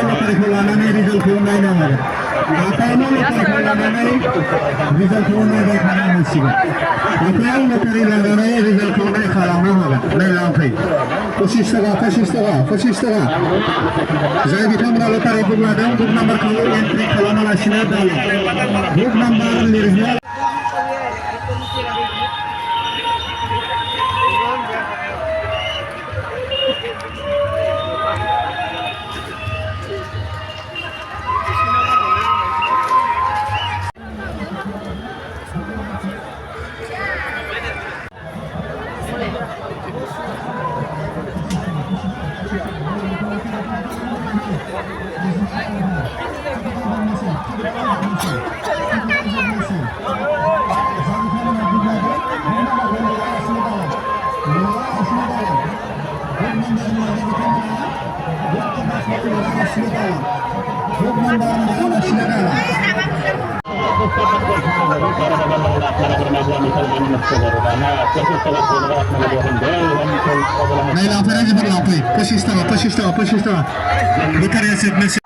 लटारिखौ लानानै रिजाल्टखौ नायनांगोन आखायावनो लटारिखौ लानानै रिजाल्टखौ नायबाय थानांसिगोन आखायाव लटारि लानानै रिजाल्टखौ नायखालांनो हागोन नायलांफै 25 थाखा जाय बिथांमोना लटारि बुक लादों बुक नाम्बारखौ एन्ट्रि खालामालासिनो दाला बुक नाम्बार लिरनो Naik lampai aja berlampai, persis tahu. Bukan yang segmen